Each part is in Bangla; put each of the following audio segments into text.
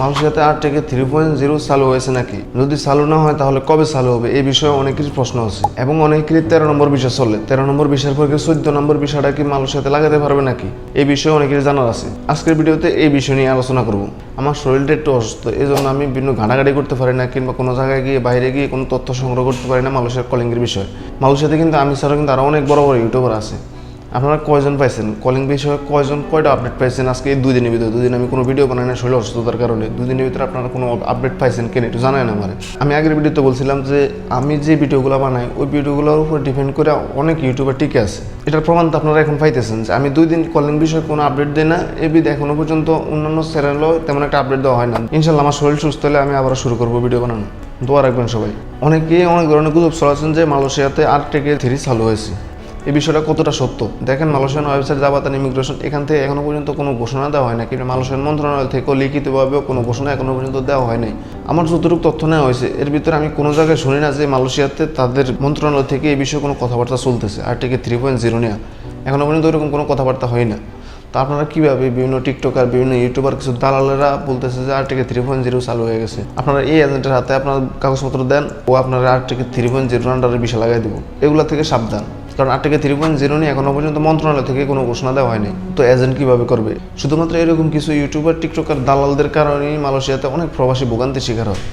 মালয়েশিয়াতে আরটিকে 3.0 চালু হয়েছে নাকি, যদি চালু না হয় তাহলে কবে চালু হবে, এই বিষয়ে অনেকের প্রশ্ন আছে এবং অনেকেরই 13 নম্বর ভিসা চলে। 13 নম্বর ভিসার পর 14 নম্বর ভিসাটা কি মালয়েশিয়াতে লাগাতে পারবে নাকি, এই বিষয়ে অনেকের জানার আছে। আজকের ভিডিওতে এই বিষয় নিয়ে আলোচনা করব। আমার শরীরটা একটু অসুস্থ, এই জন্য আমি বিভিন্ন ঘাটাঘাটি করতে পারি না কিংবা কোনো জায়গায় গিয়ে বাইরে গিয়ে কোনো তথ্য সংগ্রহ করতে পারি না মালয়েশিয়ার কলিংয়ের বিষয়ে। মালয়েশিয়াতে কিন্তু আমি ছাড়া কিন্তু আরও অনেক বড় বড় ইউটিউবার আছে। আপনারা কয়জন পাইছেন কলিং বিষয়ে, কয়টা আপডেট পাইছেন আজকে এই 2 দিনের ভিতরে? 2 দিন আমি কোনো ভিডিও বানাই না শরীর অসুস্থতার কারণে। 2 দিনের ভিতরে আপনারা কোনো আপডেট পাইছেন কেন একটু জানাই না আমার। আমি আগের ভিডিওতে বলছিলাম যে আমি যে ভিডিওগুলো বানাই ওই ভিডিওগুলোর উপর ডিপেন্ড করে অনেক ইউটিউবার টিকে আছে। এটার প্রমাণ তো আপনারা এখন পাইতেছেন যে আমি 2 দিন কলিং বিষয়ে কোনো আপডেট দিই না। এখনো পর্যন্ত অন্যান্য চ্যানেলও তেমন একটা আপডেট দেওয়া হয় না। ইনশাল্লাহ আমার শরীর সুস্থ হলে আমি আবার শুরু করবো ভিডিও বানানো। দোয়া রাখবেন সবাই। অনেকেই অনেক ধরনের গুজব ছড়াচ্ছেন যে মালয়েশিয়াতে আরটিকে 3 চালু হয়েছে। এই বিষয়টা কতটা সত্য দেখেন, মালয়েশিয়ান ওয়েবসাইট জাবাতান ইমিগ্রেশন এখান থেকে এখনো পর্যন্ত কোনো ঘোষণা দেওয়া হয় না, কিন্তু মালয়েশিয়ান মন্ত্রণালয় থেকেও লিখিতভাবেও কোনো ঘোষণা এখনো পর্যন্ত দেওয়া হয় নাই। আমার যতটুকু তথ্য নেওয়া হয়েছে এর ভিতরে আমি কোনো জায়গায় শুনি না যে মালয়েশিয়াতে তাদের মন্ত্রণালয় থেকে এই বিষয়ে কোনো কথাবার্তা চলতেছে আরটিকে 3.0 নিয়ে। এখনো পর্যন্ত ওইরকম কোনো কথাবার্তা হয় না। তো আপনারা কীভাবে বিভিন্ন টিকটকার বিভিন্ন ইউটিউবার কিছু দালালেরা বলতেছে যে আরটিকে 3.0 চালু হয়ে গেছে, আপনারা এই এজেন্টের হাতে আপনার কাগজপত্র দেন ও আপনারা আরটিকে 3.0 আন্ডারে বিষয় লাগাই দেবো। এগুলো থেকে সাবধান, কারণ আরটিকে 3.0 নিয়ে এখনো পর্যন্ত মন্ত্রণালয় থেকে কোনো ঘোষণা দেওয়া হয়নি। তো এজেন্ট কীভাবে করবে? শুধুমাত্র এরকম কিছু ইউটিউবার টিকটকার দালালদের কারণেই মালয়েশিয়াতে অনেক প্রবাসী ভোগান্তির শিকার হয়।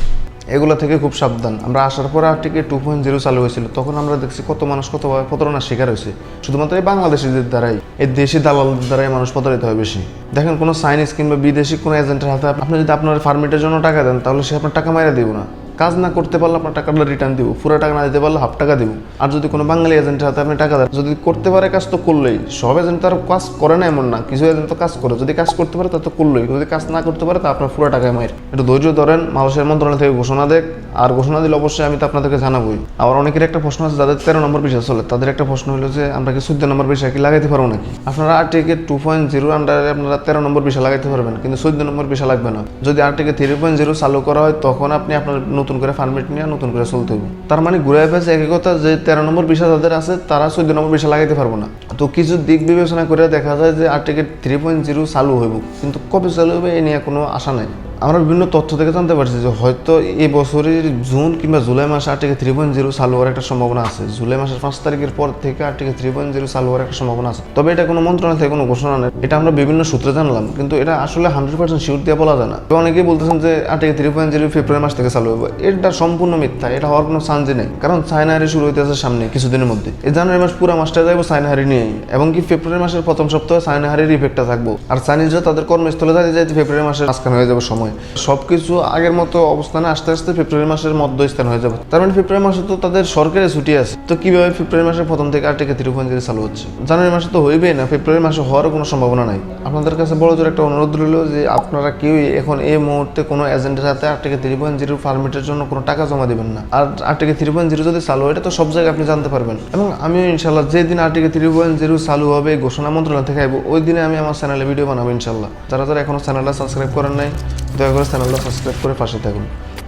এগুলো থেকে খুব সাবধান। আমরা আসার পরে আরটিকে 2.0 চালু হয়েছিল, তখন আমরা দেখছি কত মানুষ কতভাবে প্রতারণার শিকার হয়েছে শুধুমাত্র এই বাংলাদেশিদের দ্বারাই, এই দেশি দালালদের দ্বারাই মানুষ প্রতারিত হয় বেশি। দেখেন কোনো চাইনিজ কিংবা বিদেশি কোনো এজেন্টের হাতে আপনি যদি আপনার পারমিটের জন্য টাকা দেন তাহলে সে আপনার টাকা মাইরা দিব না। কাজ না করতে পারলে আপনার টাকাটা রিটার্ন দিব, পুরো টাকা না দিতে পারলে হাফ টাকা দিব। আর যদি কোনো বাঙালি এজেন্টের হাতে আপনি টাকা দেন, যদি করতে পারে কাজ তো করলেই, সব এজেন্ট তার কাজ করে না এমন না, কিছু এজেন্ট তো কাজ করে, যদি কাজ করতে পারে তা তো করলেই, যদি কাজ না করতে পারে তা আপনার পুরো টাকায় মায়ের। একটু ধৈর্য ধরেন, মালয়েশিয়ার মন্ত্রণালয় থেকে ঘোষণা দেখ, আর ঘোষণা দিলে অবশ্যই আমি তো আপনাদেরকে জানাবোই। আবার অনেকের একটা প্রশ্ন আছে যাদের 13 নম্বর ভিসা চলে, তাদের একটা প্রশ্ন হলো যে আমরা কি 14 নম্বর ভিসা কি লাগাইতে পারবো নাকি? আপনারা আরটিকে 2.0 আন্ডারে আপনারা 13 নম্বর ভিসা লাগাইতে পারবেন, কিন্তু 14 নম্বর ভিসা লাগবে না। যদি আরটিকে 3.0 চালু করা হয় তখন আপনি আপনার নতুন করে পারমিট নিয়ে নতুন করে চলতে হবে। তার মানে ঘুরে পেয়েছে একই কথা যে 13 নম্বর ভিসা যাদের আছে তারা 14 নম্বর ভিসা লাগাইতে পারবো না। তো কিছু দিক বিবেচনা করে দেখা যায় যে আরটিকে 3.0 চালু হইব, কিন্তু কবে চালু হবে এ নিয়ে কোনো আশা নাই। আমরা বিভিন্ন তথ্য থেকে জানতে পারছি যে হয়তো এই বছরের জুন কিংবা জুলাই মাসে আরটিকে 3.0 চালু হওয়ার একটা সম্ভাবনা আছে। জুলাই মাসের 5 তারিখের পর থেকে আরটিকে 3.0 চালু হওয়ার একটা সম্ভাবনা আছে। তবে এটা কোনো মন্ত্রণালয় থেকে কোনো ঘোষণা নেই, এটা আমরা বিভিন্ন সূত্রে জানলাম, কিন্তু এটা আসলে 100% শিওর দিয়ে বলা যায় না। অনেকেই বলতেছেন যে আরটিকে 3.0 ফেব্রুয়ারি মাস থেকে চালু হবে, এটা সম্পূর্ণ মিথ্যা। এটা হওয়ার কোনো চান্সই নেই, কারণ চায়না হারি শুরু হইতেছে সামনে কিছুদিনের মধ্যে। এই জানুয়ারি মাস পুরো মাসটা যাবো চায়না হারি নিয়েই, এবং কি ফেব্রুয়ারি মাসের প্রথম সপ্তাহে চায়না হারির ইফেক্টটা থাকবো। আর চাইনিজরা তাদের কর্মস্থলে যাইতে ফেব্রুয়ারি মাসের মাঝখানে হয়ে যাবে সময়। সবকিছু আগের মতো অবস্থানে আস্তে আস্তে ফেব্রুয়ারি মাসের মধ্যস্থান হয়ে যাবে। তার মানে ফেব্রুয়ারি মাসে তো তাদের সরকারি ছুটি আছে। তো কিভাবে ফেব্রুয়ারি মাসের প্রথম থেকে আরটিকে 3.0 চালু হচ্ছে? জানুয়ারি মাসে তো হইবেই না, ফেব্রুয়ারি মাসে হওয়ার কোনো সম্ভাবনা নাই। আপনাদের কাছে বড় জোর একটা অনুরোধ রইল যে আপনারা কেউই এখন এই মুহূর্তে কোনো এজেন্টের হাতে আরটিকে 3.0 পারমিটের জন্য কোনো টাকা জমা দিবেন না। আর আরটিকে 3.0 যদি চালু হয় এটা তো সব জায়গায় আপনি জানতে পারবেন। এবং আমিও ইনশাল্লাহ যেদিন আরটিকে 3.0 চালু হবে ঘোষণা মন্ত্রণালয় থেকে আইব, ওই দিনে আমি আমার চ্যানেলে ভিডিও বানাবো ইনশাল্লাহ। যারা যারা এখনো চ্যানেলটা সাবস্ক্রাইব করেন নাই দয়া করে চ্যানেলটা সাবস্ক্রাইব করে পাশে থাকুন।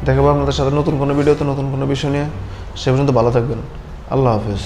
দেখাবো আপনাদের সাথে নতুন কোনো ভিডিওতে নতুন কোনো বিষয় নিয়ে। সে পর্যন্ত ভালো থাকবেন। আল্লাহ হাফেজ।